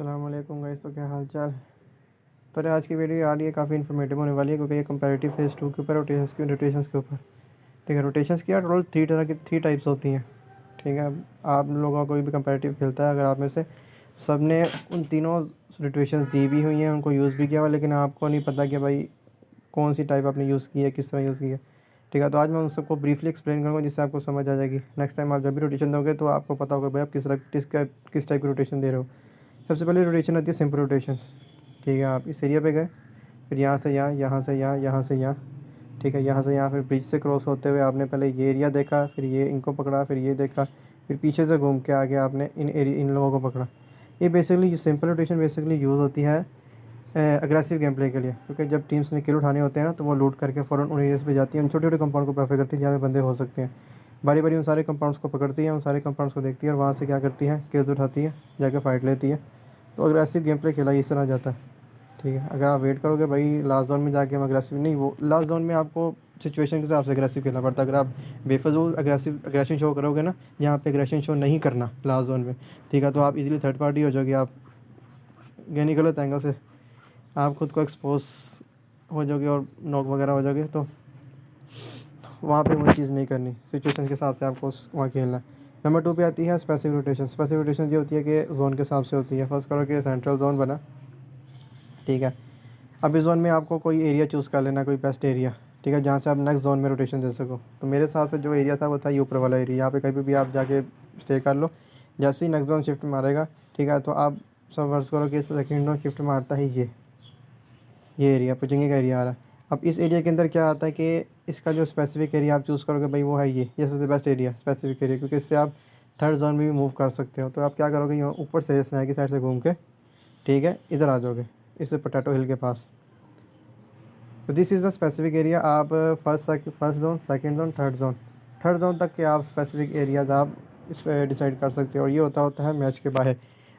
अस्सलाम वालेकुम गाइस। तो क्या हाल चाल। तो आज की वीडियो आ रही है काफ़ी इन्फॉर्मेटिव होने वाली है क्योंकि ये कंपैरेटिव फेज़ 2 के ऊपर रोटेशंस के ऊपर। ठीक है, रोटेशंस की यार टोटल थ्री टाइप्स होती हैं। ठीक है, आप लोगों को कोई भी कंपैरेटिव खेलता है, अगर आप में से सब ने उन तीनों रोटेशंस दी भी हुई हैं, उनको यूज़ भी किया हुआ, लेकिन आपको नहीं पता कि भाई कौन सी टाइप आपने यूज़ की है, किस तरह यूज़ की है। ठीक है, तो आज मैं उन सबको ब्रीफली एक्सप्लेन करूँगा जिससे आपको समझ आ जाएगी। नेक्स्ट टाइम आप जब भी रोटेशन दोगे तो आपको पता होगा भाई आप किस टाइप की रोटेशन दे रहे हो। सबसे पहले रोटेशन आती है सिंपल रोटेशन। ठीक है, आप इस एरिया पे गए, फिर यहाँ से यहाँ, यहाँ से यहाँ, यहाँ से यहाँ। ठीक है, यहाँ से यहाँ, फिर ब्रिज से क्रॉस होते हुए आपने पहले ये एरिया देखा, फिर ये इनको पकड़ा, फिर ये देखा, फिर पीछे से घूम के आगे आपने इन लोगों को पकड़ा। ये basically simple rotation basically use होती है अग्रेसिव गेम प्ले के लिए, क्योंकि जब टीम्स ने किल उठाने होते हैं ना तो वो लूट करके फ़ौरन उन एरियाज़ पे जाती है, उन छोटे छोटे कंपाउंड को प्रेफर करती है जहाँ पे बंदे हो सकते हैं। बारी बारी उन सारे कंपाउंड्स को पकड़ती है, उन सारे कंपाउंड्स को देखती है और वहाँ से क्या करती है, किल्स उठाती है, जाके फ़ाइट लेती है। तो अग्रेसिव गेम प्ले खेला इस तरह जाता है। ठीक है, अगर आप वेट करोगे भाई लास्ट जोन में जाके हम अग्रेसिव नहीं, वो लास्ट जोन में आपको सिचुएशन के हिसाब से अग्रेसिव खेलना पड़ता है। अगर आप बेफजूल अग्रेशन शो करोगे ना, यहाँ पे अग्रेशन शो नहीं करना लास्ट जोन में, ठीक है, तो आप इजीली थर्ड पार्टी हो जाओगे। आप यानी गलत एंगल से आप खुद को एक्सपोज हो जाओगे और नॉक वगैरह हो जाओगे, तो वहाँ पे वो चीज़ नहीं करनी। सिचुएशन के हिसाब से आपको वहाँ खेलना है। नंबर 2 पे आती है स्पेसिफिक रोटेशन। स्पेसिफिक रोटेशन ये होती है कि जोन के हिसाब से होती है। फर्स्ट करो कि सेंट्रल जोन बना, ठीक है, अब इस जोन में आपको कोई एरिया चूज़ कर लेना, कोई बेस्ट एरिया, ठीक है, जहाँ से आप नेक्स्ट जोन में रोटेशन दे सको। तो मेरे हिसाब से जो एरिया था वो था ये ऊपर वाला एरिया। यहाँ पे कहीं भी आप जाके स्टे कर लो, जैसे ही नेक्स्ट जोन शिफ्ट मारेगा, ठीक है, तो आप सब वर्ष करो कि सेकेंड जोन शिफ्ट मारता है ये एरिया पुचिंगे का एरिया आ रहा है। अब इस एरिया के अंदर क्या आता है कि इसका जो स्पेसिफिक एरिया आप चूज़ करोगे भाई वो है ये सबसे बेस्ट एरिया स्पेसिफिक एरिया, क्योंकि इससे आप थर्ड जोन में भी मूव कर सकते हो। तो आप क्या करोगे, यहाँ ऊपर से स्नैक की साइड से घूम के, ठीक है, इधर आ जाओगे, इस पोटैटो हिल के पास। तो this is the specific area. आप first zone, second zone, third zone तक के आप स्पेसिफिक एरियाज़ आप इस पर डिसाइड कर सकते हो। और ये होता है मैच के बाहर।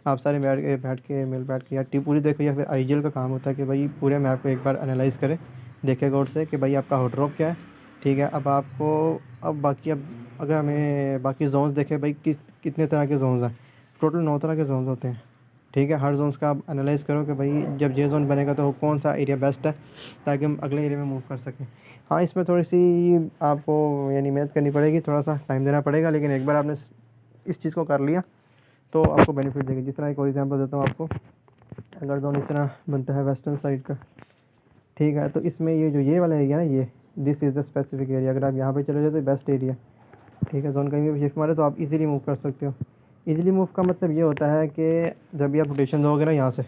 आप सारे बैठ के या टीम पूरी देखो, या फिर आईजीएल का काम होता है कि भाई पूरे मैप को एक बार एनालाइज़ करें, देखे गौर से कि भाई आपका हॉट ड्रॉप क्या है। ठीक है, अब आपको अब अगर हमें बाकी जोन्स देखें भाई कितने तरह के जोन्स हैं, टोटल 9 तरह के जोन्स होते हैं। ठीक है, हर जोन्स का आप एनालाइज़ करो कि भाई जब ये जोन बनेगा तो कौन सा एरिया बेस्ट है, ताकि हम अगले एरिया में मूव कर सकें। हाँ, इसमें थोड़ी सी आपको यानी मेहनत करनी पड़ेगी, थोड़ा सा टाइम देना पड़ेगा, लेकिन एक बार आपने इस चीज़ को कर लिया तो आपको बेनिफिट देगी। जिस तरह एक और एग्जांपल देता हूँ आपको, अगर जोन इस तरह बनता है वेस्टर्न साइड का, ठीक है, तो इसमें ये वाला एरिया ना, ये this is the specific area. अगर आप यहाँ पे चले जाए तो बेस्ट एरिया। ठीक है, जोन कहीं भी शिफ्ट मारे तो आप इजीली मूव कर सकते हो। इजीली मूव का मतलब ये होता है कि जब भी आप रोटेशन दोगे ना यहाँ से,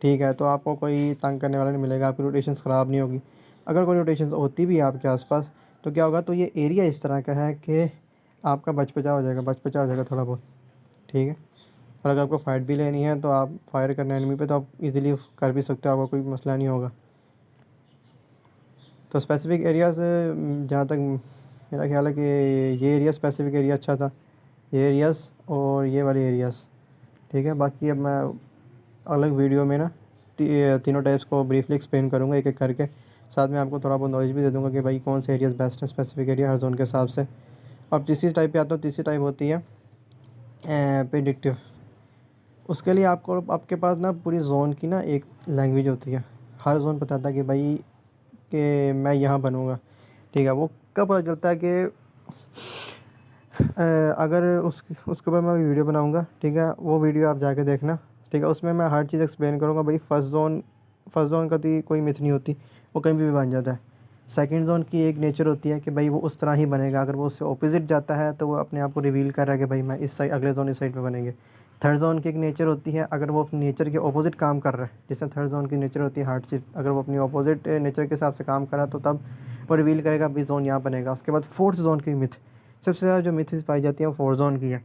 ठीक है, तो आपको कोई तंग करने वाला नहीं मिलेगा, आपकी रोटेशंस ख़राब नहीं होगी। अगर कोई रोटेशंस होती भी है आपके आसपास तो क्या होगा, तो ये एरिया इस तरह का है कि आपका बचपचा हो जाएगा थोड़ा बहुत। ठीक है, और अगर आपको फ़ाइट भी लेनी है तो आप फायर करना एनिमी पे तो आप इजीली कर भी सकते हो, आपको कोई मसला नहीं होगा। तो स्पेसिफिक एरियाज़ जहाँ तक मेरा ख्याल है कि ये एरिया स्पेसिफिक एरिया अच्छा था, ये एरियाज़ और ये वाले एरियाज़। ठीक है, बाकी अब मैं अलग वीडियो में ना तीनों टाइप्स को ब्रीफली एक्सप्लेन करूँगा एक एक करके। साथ में आपको थोड़ा बहुत नॉलेज भी दे दूँगा कि भाई कौन से एरियाज़ बेस्ट है स्पेसिफिक एरिया हर जोन के हिसाब से। अब तीसरी टाइप पे आता हूँ। तीसरी टाइप होती है प्रेडिक्टिव। उसके लिए आपके पास ना पूरी जोन की ना एक लैंग्वेज होती है। हर जोन बताता है कि भाई कि मैं यहाँ बनूँगा। ठीक है, वो कब पता चलता है कि अगर उसके ऊपर मैं वीडियो बनाऊँगा, ठीक है, वो वीडियो आप जाके देखना। ठीक है, उसमें मैं हर चीज़ एक्सप्लेन करूँगा भाई। फर्स्ट जोन का तो कोई मिथ नहीं होती, वो कहीं भी बन जाता है। सेकंड जोन की एक नेचर होती है कि भाई वो उस तरह ही बनेगा, अगर वो उससे ऑपोजिट जाता है तो वो अपने आप को रिवील कर रहा है कि भाई मैं इस साइड, अगले जोन इस साइड पे बनेंगे। थर्ड जोन की एक नेचर होती है, अगर वो अपनी नेचर के ऑपोजिट काम कर रहा है, जैसे थर्ड जोन की नेचर होती है हार्डशिप, अगर वो अपनी ऑपोजिट नेचर के हिसाब से काम कर रहा है तो तब वो रिवील करेगा भाई जोन यहाँ बनेगा। उसके बाद फोर्थ जोन की मिथ, सबसे ज़्यादा जो मिथ्स पाई जाती है वो फोर्थ जोन की है,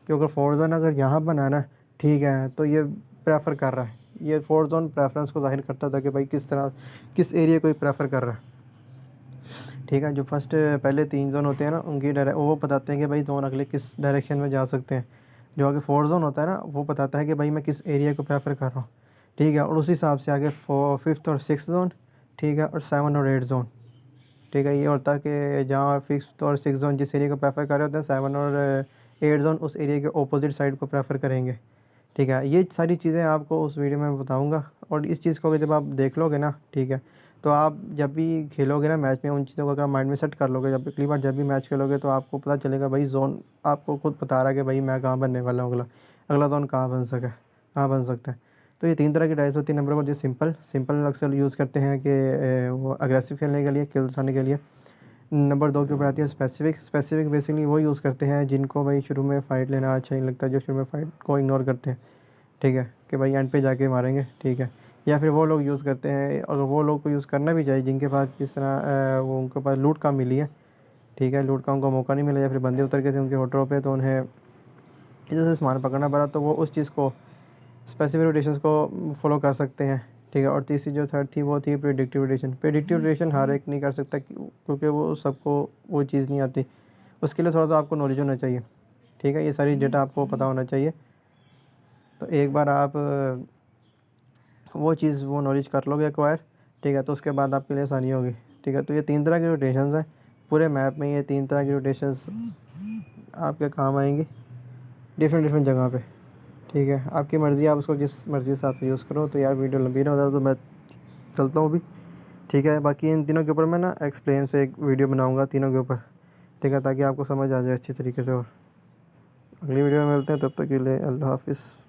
कि अगर फोर्थ जोन अगर यहाँ बनाना, ठीक है, तो ये प्रेफर कर रहा है, ये फोर्थ जोन प्रेफरेंस को जाहिर करता था कि भाई किस एरिया को प्रेफर कर रहा है। ठीक है, जो फर्स्ट पहले 3 जोन होते हैं ना, उनकी वो बताते हैं कि भाई जोन अगले किस डायरेक्शन में जा सकते हैं। जो आगे फोर्थ जोन होता है ना, वो बताता है कि भाई मैं किस एरिया को प्रेफर कर रहा हूँ। ठीक है, और उसी हिसाब से आगे फिफ्थ और सिक्स जोन, ठीक है, और 7 और 8 जोन। ठीक है, ये होता है कि जहाँ फिफ्थ और सिक्स जोन जिस एरिया को प्रेफर कर रहे होते हैं, 7 और 8 जोन उस एरिया के ऑपोजिट साइड को प्रेफर करेंगे। ठीक है। ये सारी चीज़ें आपको उस वीडियो में बताऊंगा, और इस चीज़ को जब आप देख लोगे ना, ठीक है, तो आप जब भी खेलोगे ना मैच में, उन चीज़ों को अगर माइंड में सेट कर लोगे, जब अगली बार जब भी मैच खेलोगे तो आपको पता चलेगा भाई जोन आपको खुद बता रहा है कि भाई मैं कहाँ बनने वाला हूँ, अगला अगला जोन कहाँ बन सकता है। तो ये 3 तरह की टाइप्स होती है। नंबर 1 जो सिंपल अक्सर यूज़ करते हैं कि वो अग्रेसिव खेलने के लिए, किल उठाने के लिए। नंबर 2 के ऊपर आती है स्पेसिफिक बेसिकली वो यूज़ करते हैं जिनको भाई शुरू में फ़ाइट लेना अच्छा नहीं लगता, जो शुरू में फ़ाइट को इग्नोर करते हैं, ठीक है, कि भाई एंड पे जाके मारेंगे, ठीक है। या फिर वो लोग यूज़ करते हैं, और वो लोग को यूज़ करना भी चाहिए जिनके पास जिस तरह वो उनके पास लूट कम मिली है, ठीक है, लूट का उनको मौका नहीं मिला, या फिर बंदे उतर गए थे उनके होटलों पे तो उन्हें इधर से सामान पकड़ना पड़ा, तो वो उस चीज़ को स्पेसिफिक रोटेशंस को फॉलो कर सकते हैं, ठीक है। और तीसरी जो थर्ड थी वो थी प्रेडिक्टिव रोटेशन हर एक नहीं कर सकता क्योंकि वो सबको वो चीज़ नहीं आती, उसके लिए थोड़ा सा आपको नॉलेज होना चाहिए, ठीक है, ये सारी डेटा आपको पता होना चाहिए। तो एक बार आप वो नॉलेज कर लोगे एक्वायर, ठीक है, तो उसके बाद आपके लिए आसानी होगी, ठीक है। तो ये 3 तरह की रोटेशंस हैं पूरे मैप में, ये 3 तरह की रोटेशंस आपके काम आएंगी डिफरेंट जगह पे, ठीक है। आपकी मर्ज़ी, आप उसको जिस मर्ज़ी के साथ यूज़ करो। तो यार वीडियो लंबी ना हो जाए तो मैं चलता हूँ अभी, ठीक है। बाकी इन तीनों के ऊपर मैं ना एक्सप्लेन से एक वीडियो बनाऊँगा तीनों के ऊपर, ठीक है, ताकि आपको समझ आ जाए अच्छी तरीके से। और अगली वीडियो में मिलते हैं, तब तक के लिए अल्लाह हाफ़िज़।